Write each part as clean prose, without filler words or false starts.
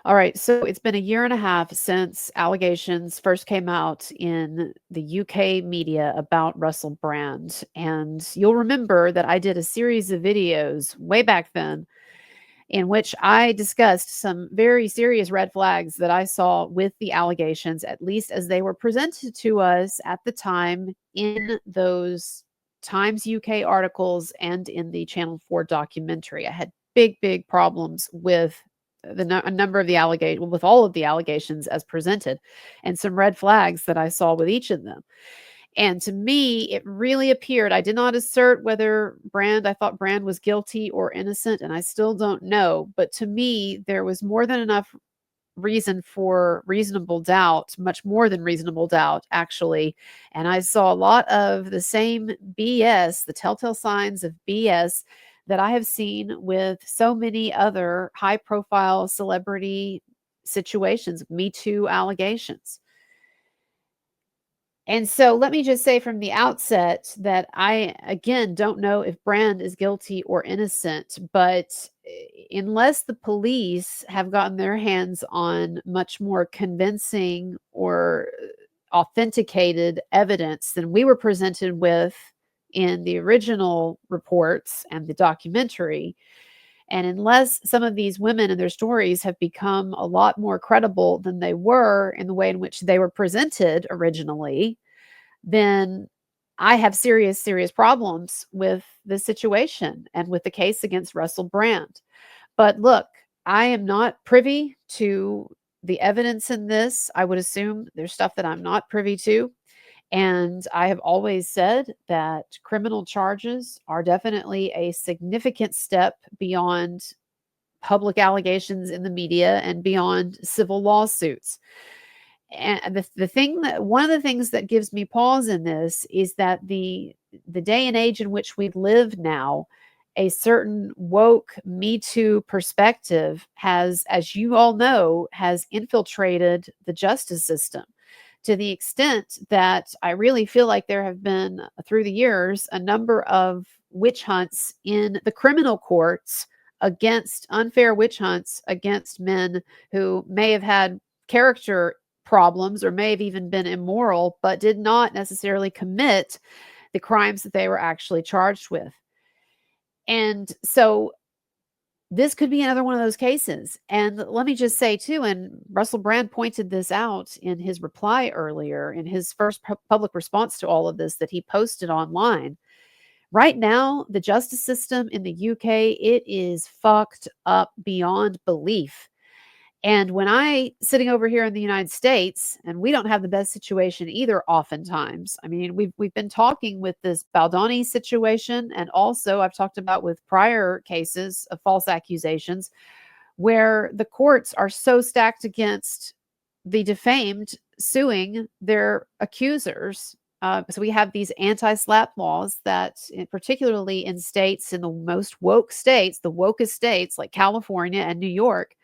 All right, so it's been a year and a half since allegations first came out in the UK media about Russell Brand. And you'll remember that I did a series of videos way back then in which I discussed some very serious red flags that I saw with the allegations, at least as they were presented to us at the time in those Times UK articles and in the Channel 4 documentary. I had big problems with a number of the allegations, with all of the allegations as presented, and some red flags that I saw with each of them. And to me, it really appeared, I did not assert whether I thought Brand was guilty or innocent, and I still don't know. But to me, there was more than enough reason for reasonable doubt, much more than reasonable doubt, actually. And I saw a lot of the same BS, the telltale signs of BS that I have seen with so many other high profile celebrity situations, Me Too allegations. And so let me just say from the outset that I, again, don't know if Brand is guilty or innocent, but unless the police have gotten their hands on much more convincing or authenticated evidence than we were presented with in the original reports and the documentary, and unless some of these women and their stories have become a lot more credible than they were in the way in which they were presented originally, then I have serious problems with the situation and with the case against Russell Brand. But look, I am not privy to the evidence in this. I would assume there's stuff that I'm not privy to. And I have always said that criminal charges are definitely a significant step beyond public allegations in the media and beyond civil lawsuits. And the thing that one of the things that gives me pause in this is that the day and age in which we live now, a certain woke Me Too perspective has, as you all know, has infiltrated the justice system to the extent that I really feel like there have been, through the years, a number of witch hunts in the criminal courts against unfair witch hunts against men who may have had character problems or may have even been immoral, but did not necessarily commit the crimes that they were actually charged with. And so this could be another one of those cases. And let me just say, too, and Russell Brand pointed this out in his reply earlier, in his first public response to all of this that he posted online. Right now, the justice system in the UK, it is fucked up beyond belief. And when sitting over here in the United States, and we don't have the best situation either oftentimes. I mean, we've been talking with this Baldoni situation, and also I've talked about with prior cases of false accusations where the courts are so stacked against the defamed suing their accusers. So we have these anti-slap laws that, particularly in states, in the most woke states, the wokest states like California and New York,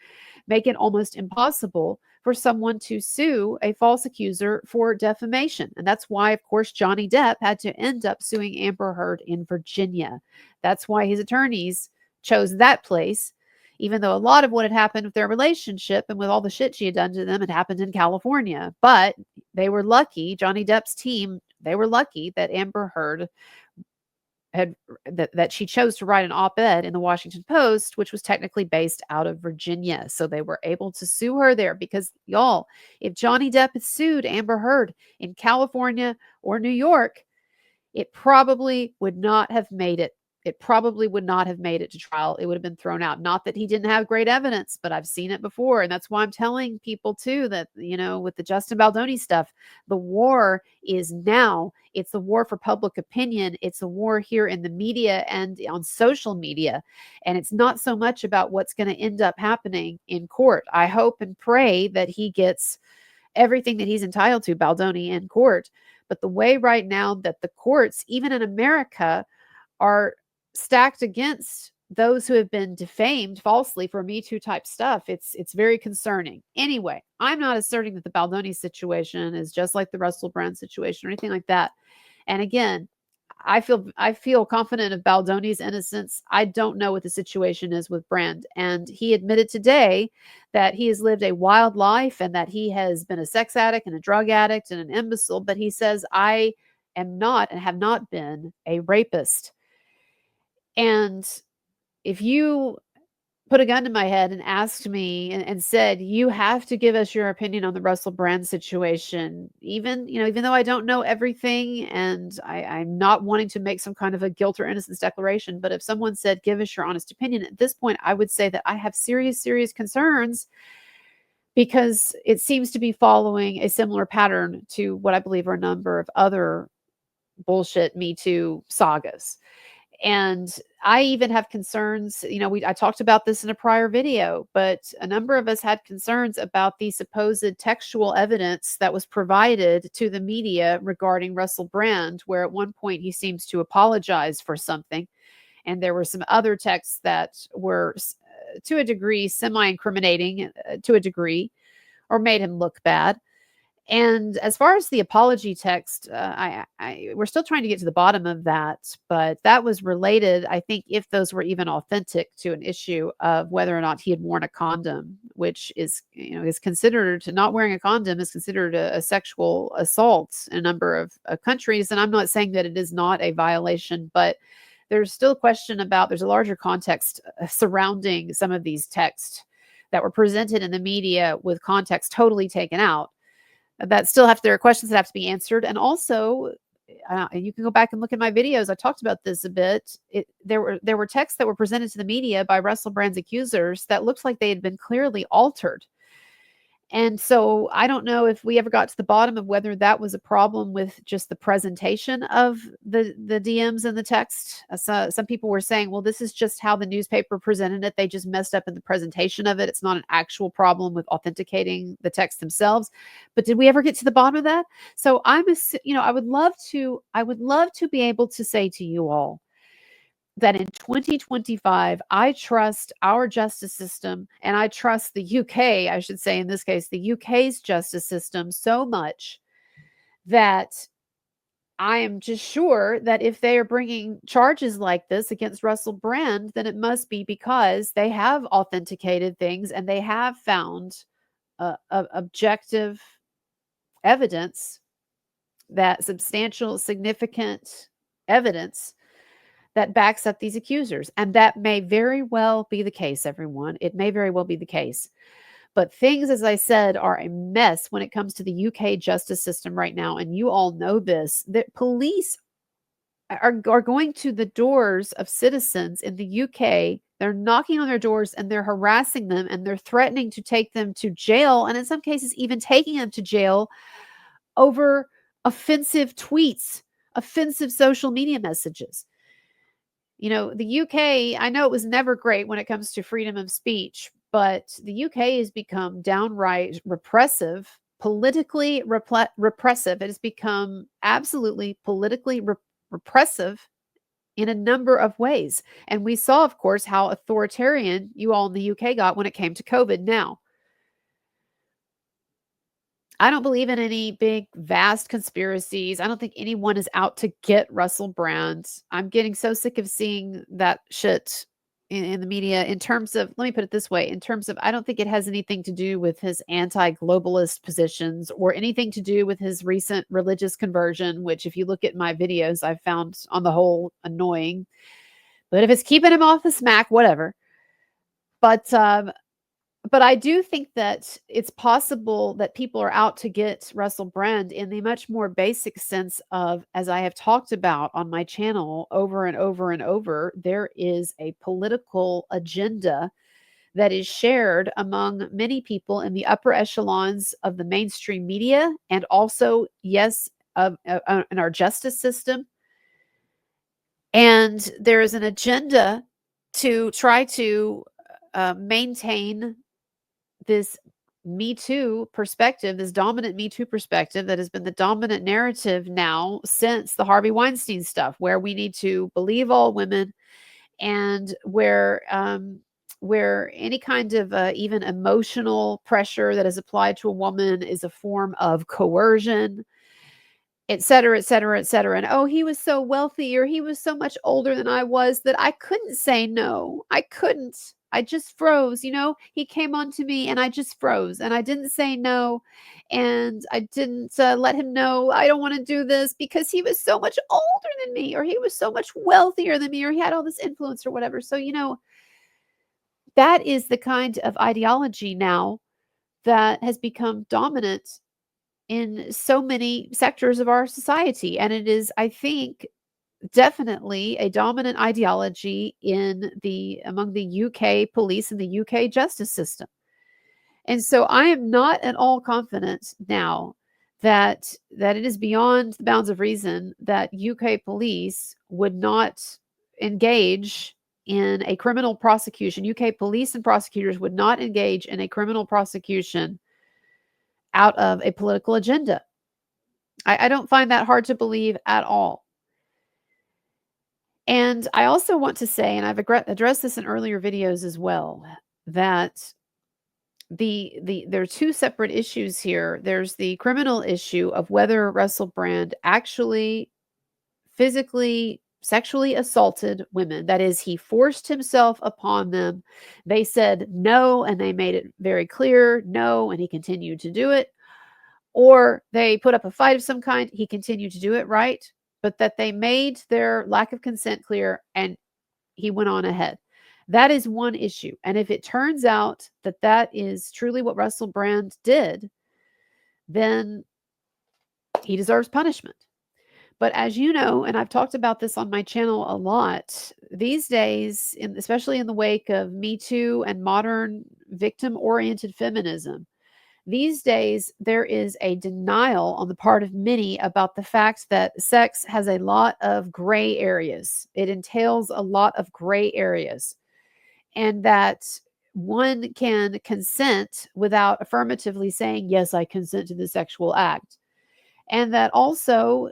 make it almost impossible for someone to sue a false accuser for defamation. And that's why, of course, Johnny Depp had to end up suing Amber Heard in Virginia. That's why his attorneys chose that place, even though a lot of what had happened with their relationship and with all the shit she had done to them had happened in California. But they were lucky, Johnny Depp's team, they were lucky that Amber Heard that she chose to write an op-ed in the Washington Post, which was technically based out of Virginia. So they were able to sue her there because, y'all, if Johnny Depp had sued Amber Heard in California or New York, it probably would not have made it. It probably would not have made it to trial. It would have been thrown out. Not that he didn't have great evidence, but I've seen it before. And that's why I'm telling people too that, with the Justin Baldoni stuff, the war is now. It's the war for public opinion. It's a war here in the media and on social media. And it's not so much about what's going to end up happening in court. I hope and pray that he gets everything that he's entitled to, Baldoni, in court. But the way right now that the courts, even in America, are stacked against those who have been defamed falsely for Me Too type stuff, it's very concerning. Anyway, I'm not asserting that the Baldoni situation is just like the Russell Brand situation or anything like that. And again, I feel confident of Baldoni's innocence. I don't know what the situation is with Brand. And he admitted today that he has lived a wild life and that he has been a sex addict and a drug addict and an imbecile, but he says, I am not and have not been a rapist. And if you put a gun to my head and asked me and said, you have to give us your opinion on the Russell Brand situation, even though I don't know everything and I'm not wanting to make some kind of a guilt or innocence declaration, but if someone said, give us your honest opinion, at this point, I would say that I have serious, serious concerns because it seems to be following a similar pattern to what I believe are a number of other bullshit Me Too sagas. And I even have concerns, I talked about this in a prior video, but a number of us had concerns about the supposed textual evidence that was provided to the media regarding Russell Brand, where at one point he seems to apologize for something. And there were some other texts that were, to a degree, semi-incriminating to a degree, or made him look bad. And as far as the apology text, we're still trying to get to the bottom of that, but that was related, I think, if those were even authentic, to an issue of whether or not he had worn a condom, which is considered, not wearing a condom is considered a sexual assault in a number of countries. And I'm not saying that it is not a violation, but there's still a question about, there's a larger context surrounding some of these texts that were presented in the media with context totally taken out, that still there are questions that have to be answered. And also, and you can go back and look at my videos. I talked about this a bit. There were texts that were presented to the media by Russell Brand's accusers that looked like they had been clearly altered. And so I don't know if we ever got to the bottom of whether that was a problem with just the presentation of the DMs and the text. Some people were saying, well, this is just how the newspaper presented it. They just messed up in the presentation of it. It's not an actual problem with authenticating the text themselves. But did we ever get to the bottom of that? So I would love to be able to say to you all that in 2025, I trust our justice system, and I trust the UK, I should say in this case, the UK's justice system so much that I am just sure that if they are bringing charges like this against Russell Brand, then it must be because they have authenticated things and they have found objective evidence, that substantial, significant evidence that backs up these accusers. And that may very well be the case, everyone. It may very well be the case. But things, as I said, are a mess when it comes to the UK justice system right now. And you all know this, that police are going to the doors of citizens in the UK. They're knocking on their doors and they're harassing them and they're threatening to take them to jail. And in some cases, even taking them to jail over offensive tweets, offensive social media messages. The UK, I know it was never great when it comes to freedom of speech, but the UK has become downright repressive, politically repressive. It has become absolutely politically repressive in a number of ways. And we saw, of course, how authoritarian you all in the UK got when it came to COVID. Now, I don't believe in any big, vast conspiracies. I don't think anyone is out to get Russell Brand. I'm getting so sick of seeing that shit in the media in terms of, let me put it this way, in terms of, I don't think it has anything to do with his anti-globalist positions or anything to do with his recent religious conversion, which if you look at my videos, I've found on the whole annoying. But if it's keeping him off the smack, whatever. But I do think that it's possible that people are out to get Russell Brand in the much more basic sense of, as I have talked about on my channel over and over and over, there is a political agenda that is shared among many people in the upper echelons of the mainstream media and also, yes, in our justice system. And there is an agenda to try to maintain this Me Too perspective, this dominant Me Too perspective that has been the dominant narrative now since the Harvey Weinstein stuff, where we need to believe all women and where any kind of even emotional pressure that is applied to a woman is a form of coercion, et cetera, et cetera, et cetera. And oh, he was so wealthy or he was so much older than I was that I couldn't say no. I couldn't. I just froze, you know? He came on to me and I just froze and I didn't say no and I didn't let him know I don't want to do this because he was so much older than me or he was so much wealthier than me or he had all this influence or whatever. So, that is the kind of ideology now that has become dominant in so many sectors of our society. And it is, I think, definitely a dominant ideology among the UK police and the UK justice system. And so I am not at all confident now that it is beyond the bounds of reason that UK police would not engage in a criminal prosecution. UK police and prosecutors would not engage in a criminal prosecution out of a political agenda. I don't find that hard to believe at all. And I also want to say, and I've addressed this in earlier videos as well, that there are two separate issues here. There's the criminal issue of whether Russell Brand actually physically, sexually assaulted women. That is, he forced himself upon them. They said no, and they made it very clear no, and he continued to do it. Or they put up a fight of some kind, he continued to do it, right? But that they made their lack of consent clear and he went on ahead. That is one issue. And if it turns out that that is truly what Russell Brand did, then he deserves punishment. But as you know, and I've talked about this on my channel a lot, these days, especially in the wake of Me Too and modern victim-oriented feminism, these days, there is a denial on the part of many about the fact that sex has a lot of gray areas. It entails a lot of gray areas, and that one can consent without affirmatively saying, yes, I consent to the sexual act. And that also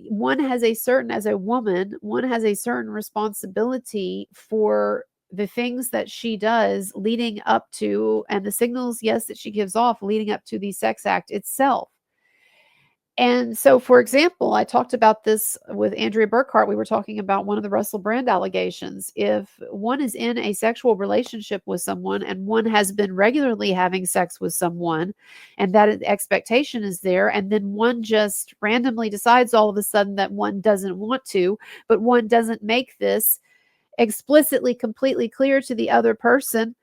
one has a certain, as a woman, one has a certain responsibility for the things that she does leading up to, and the signals, yes, that she gives off leading up to the sex act itself. And so, for example, I talked about this with Andrea Burkhart. We were talking about one of the Russell Brand allegations. If one is in a sexual relationship with someone and one has been regularly having sex with someone, and that expectation is there, and then one just randomly decides all of a sudden that one doesn't want to, but one doesn't make this explicitly, completely clear to the other person,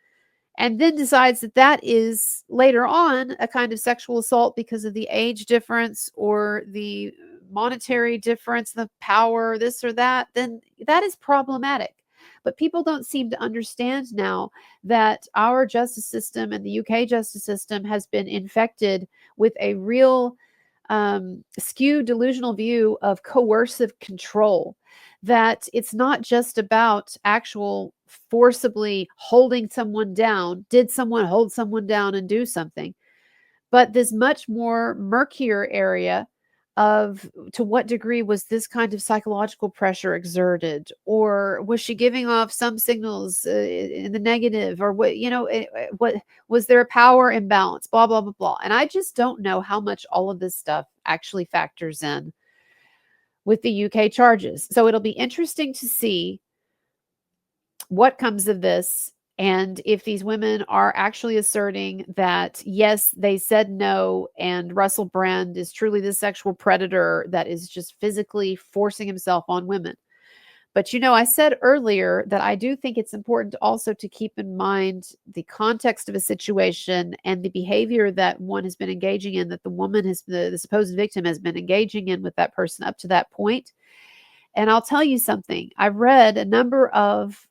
and then decides that that is later on a kind of sexual assault because of the age difference or the monetary difference, the power, this or that, then that is problematic. But people don't seem to understand now that our justice system and the UK justice system has been infected with a real skewed delusional view of coercive control, that it's not just about actual forcibly holding someone down. Did someone hold someone down and do something? But this much more murkier area of, to what degree was this kind of psychological pressure exerted, or was she giving off some signals in the negative, or what was there a power imbalance, blah blah blah blah. And I just don't know how much all of this stuff actually factors in with the UK charges. So it'll be interesting to see what comes of this, and if these women are actually asserting that, yes, they said no, and Russell Brand is truly the sexual predator that is just physically forcing himself on women. But I said earlier that I do think it's important also to keep in mind the context of a situation and the behavior that one has been engaging in, that the woman the supposed victim has been engaging in with that person up to that point. And I'll tell you something. I read a number of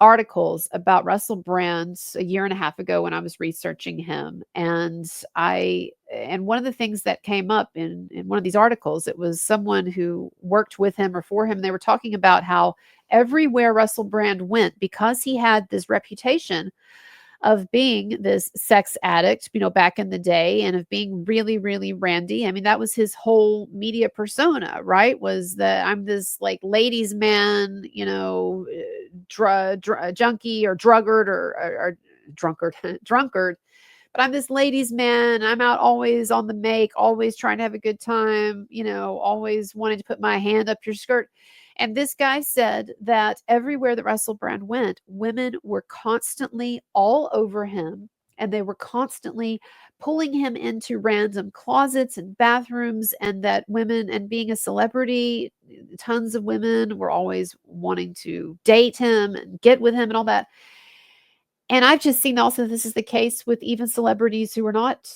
articles about Russell Brand a year and a half ago when I was researching him. And one of the things that came up in one of these articles, it was someone who worked with him or for him. They were talking about how everywhere Russell Brand went, because he had this reputation of being this sex addict, back in the day, and of being really, really randy. I mean, that was his whole media persona, right? Was that I'm this like ladies' man, junkie or drunkard or drunkard. But I'm this ladies' man. I'm out always on the make, always trying to have a good time, always wanting to put my hand up your skirt. And this guy said that everywhere that Russell Brand went, women were constantly all over him, and they were constantly pulling him into random closets and bathrooms, and that women, and being a celebrity, tons of women were always wanting to date him and get with him and all that. And I've just seen also this is the case with even celebrities who are not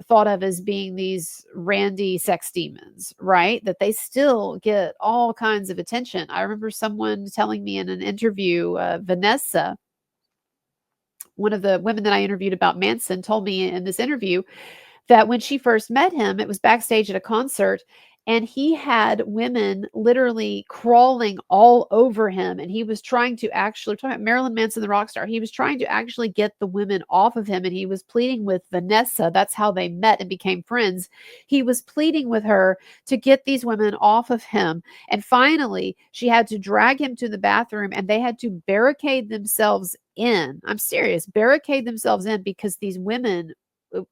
thought of as being these randy sex demons, right? That they still get all kinds of attention. I remember someone telling me in an interview, Vanessa, one of the women that I interviewed about Manson, told me in this interview that when she first met him, it was backstage at a concert, and he had women literally crawling all over him. And he was trying to actually, talking about Marilyn Manson, the rock star, he was trying to actually get the women off of him. And he was pleading with Vanessa. That's how they met and became friends. He was pleading with her to get these women off of him. And finally, she had to drag him to the bathroom, and they had to barricade themselves in. I'm serious, barricade themselves in, because these women,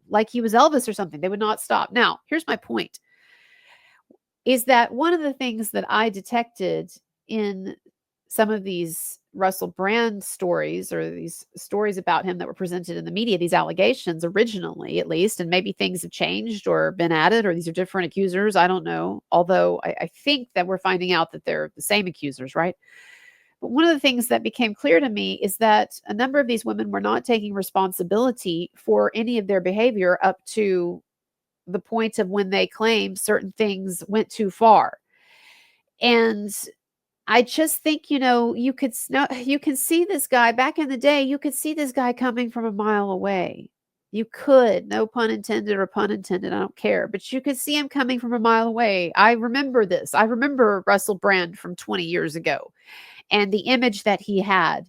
like he was Elvis or something, they would not stop. Now, here's my point, is that one of the things that I detected in some of these Russell Brand stories, or these stories about him that were presented in the media, these allegations originally, at least, and maybe things have changed or been added, or these are different accusers, I don't know. Although I think that we're finding out that they're the same accusers, right? But one of the things that became clear to me is that a number of these women were not taking responsibility for any of their behavior up to the point of when they claimed certain things went too far. And I just think, you can see this guy back in the day, you could see this guy coming from a mile away. You could, no pun intended or pun intended, I don't care, but you could see him coming from a mile away. I remember this. I remember Russell Brand from 20 years ago, and the image that he had,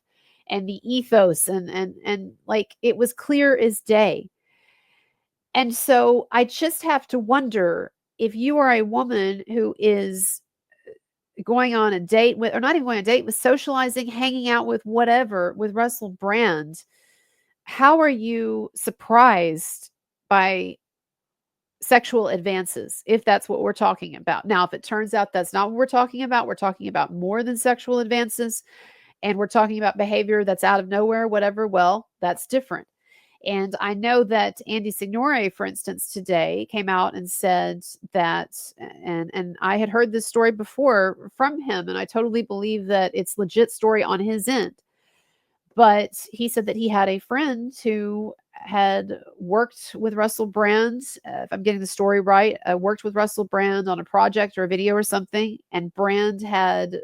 and the ethos, and like, it was clear as day. And so I just have to wonder, if you are a woman who is going on a date with, or not even going on a date with, socializing, hanging out with, whatever, with Russell Brand, how are you surprised by sexual advances, if that's what we're talking about? Now, if it turns out that's not what we're talking about more than sexual advances, and we're talking about behavior that's out of nowhere, whatever, well, that's different. And I know that Andy Signore, for instance, today came out and said that, and I had heard this story before from him, and I totally believe that it's legit story on his end. But he said that he had a friend who had worked with Russell Brand, if I'm getting the story right, worked with Russell Brand on a project or a video or something, and Brand had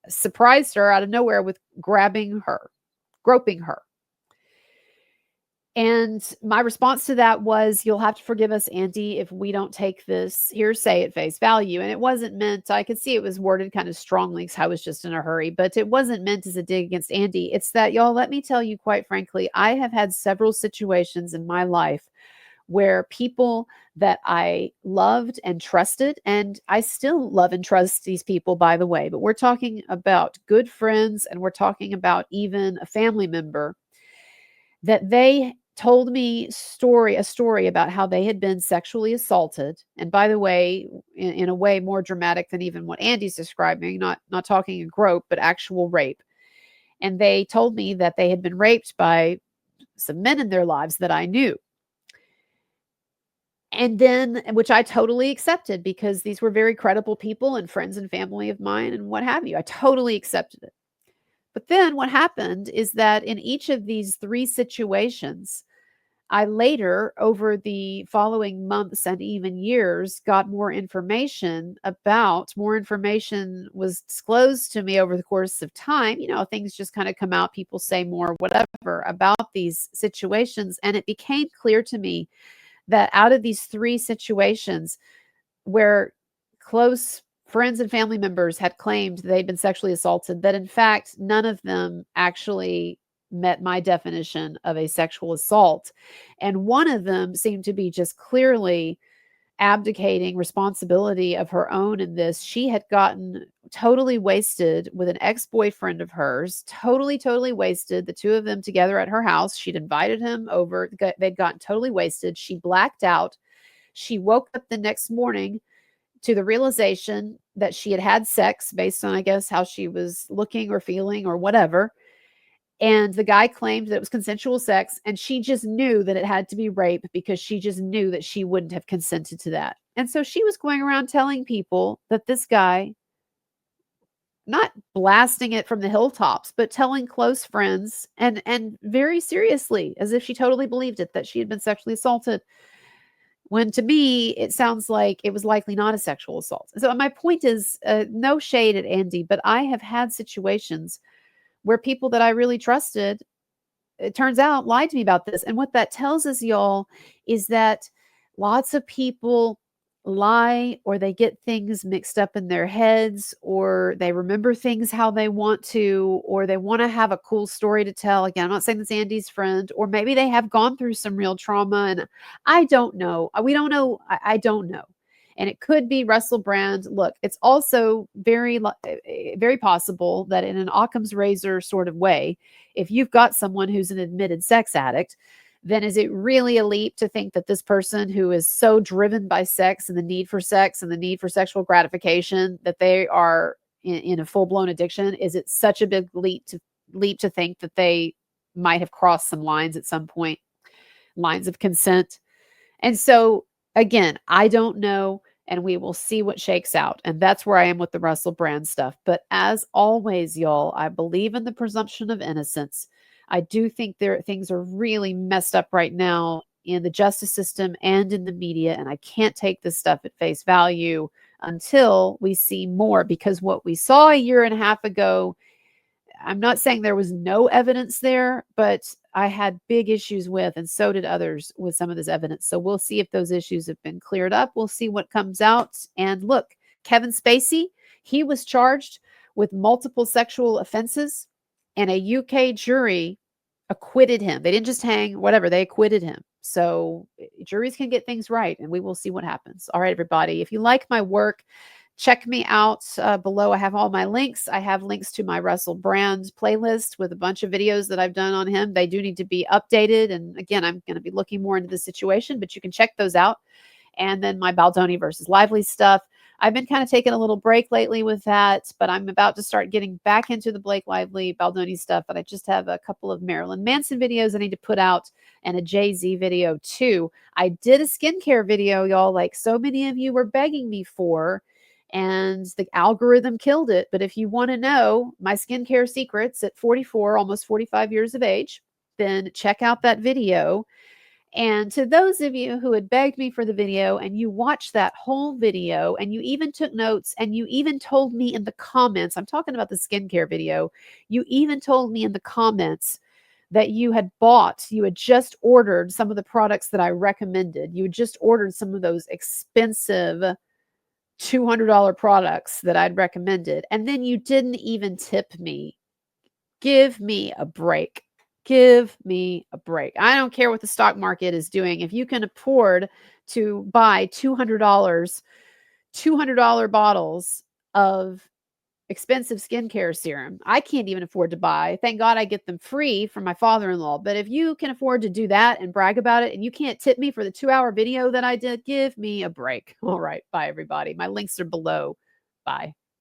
surprised her out of nowhere with groping her. And my response to that was, you'll have to forgive us, Andy, if we don't take this hearsay at face value. And it wasn't meant, I could see it was worded kind of strongly because I was just in a hurry, but it wasn't meant as a dig against Andy. It's that, y'all, let me tell you, quite frankly, I have had several situations in my life where people that I loved and trusted, and I still love and trust these people, by the way, but we're talking about good friends, and we're talking about even a family member, that they told me a story about how they had been sexually assaulted. And by the way, in a way more dramatic than even what Andy's describing, not talking a grope, but actual rape. And they told me that they had been raped by some men in their lives that I knew. And then, which I totally accepted, because these were very credible people and friends and family of mine and what have you. I totally accepted it. But then what happened is that in each of these three situations, I later, over the following months and even years, got more information was disclosed to me over the course of time. Things just kind of come out, people say more, whatever, about these situations. And it became clear to me that out of these three situations where close friends and family members had claimed they'd been sexually assaulted, that in fact, none of them actually met my definition of a sexual assault. And one of them seemed to be just clearly abdicating responsibility of her own in this. She had gotten totally wasted with an ex-boyfriend of hers, totally wasted, the two of them together at her house. She'd invited him over. They'd gotten totally wasted. She blacked out. She woke up the next morning to the realization that she had had sex based on, I guess, how she was looking or feeling or whatever. And the guy claimed that it was consensual sex, and she just knew that it had to be rape because she just knew that she wouldn't have consented to that. And so she was going around telling people that this guy, not blasting it from the hilltops, but telling close friends and very seriously, as if she totally believed it, that she had been sexually assaulted. When to me, it sounds like it was likely not a sexual assault. So my point is, no shade at Andy, but I have had situations where people that I really trusted, it turns out, lied to me about this. And what that tells us, y'all, is that lots of people lie, or they get things mixed up in their heads, or they remember things how they want to, or they want to have a cool story to tell. Again, I'm not saying that's Andy's friend, or maybe they have gone through some real trauma, and I don't know. We don't know. I don't know. And it could be Russell Brand. Look, it's also very possible that in an Occam's razor sort of way, if you've got someone who's an admitted sex addict, then is it really a leap to think that this person who is so driven by sex and the need for sex and the need for sexual gratification, that they are in a full-blown addiction? Is it such a big leap to think that they might have crossed some lines at some point, lines of consent? And so, again, I don't know, and we will see what shakes out. And that's where I am with the Russell Brand stuff. But as always, y'all, I believe in the presumption of innocence. I do think things are really messed up right now in the justice system and in the media, and I can't take this stuff at face value until we see more, because what we saw a year and a half ago, I'm not saying there was no evidence there, but I had big issues with, and so did others, with some of this evidence. So we'll see if those issues have been cleared up. We'll see what comes out. And look, Kevin Spacey, he was charged with multiple sexual offenses, and a UK jury acquitted him. They didn't just hang, whatever, they acquitted him. So juries can get things right, and we will see what happens. All right, everybody, if you like my work, check me out below. I have all my links. I have links to my Russell Brand playlist with a bunch of videos that I've done on him. They do need to be updated. And again, I'm going to be looking more into the situation, but you can check those out. And then my Baldoni versus Lively stuff. I've been kind of taking a little break lately with that, but I'm about to start getting back into the Blake Lively, Baldoni stuff. But I just have a couple of Marilyn Manson videos I need to put out, and a Jay-Z video too. I did a skincare video, y'all, like so many of you were begging me for, and the algorithm killed it. But if you want to know my skincare secrets at 44, almost 45 years of age, then check out that video. And to those of you who had begged me for the video, and you watched that whole video, and you even took notes, and you even told me in the comments, I'm talking about the skincare video, you even told me in the comments that you had just ordered some of the products that I recommended. You had just ordered some of those expensive $200 products that I'd recommended, and then you didn't even tip me. Give me a break. Give me a break. I don't care what the stock market is doing. If you can afford to buy $200 bottles of expensive skincare serum, I can't even afford to buy. Thank God I get them free from my father-in-law. But if you can afford to do that and brag about it, and you can't tip me for the 2-hour video that I did, give me a break. All right. Bye, everybody. My links are below. Bye.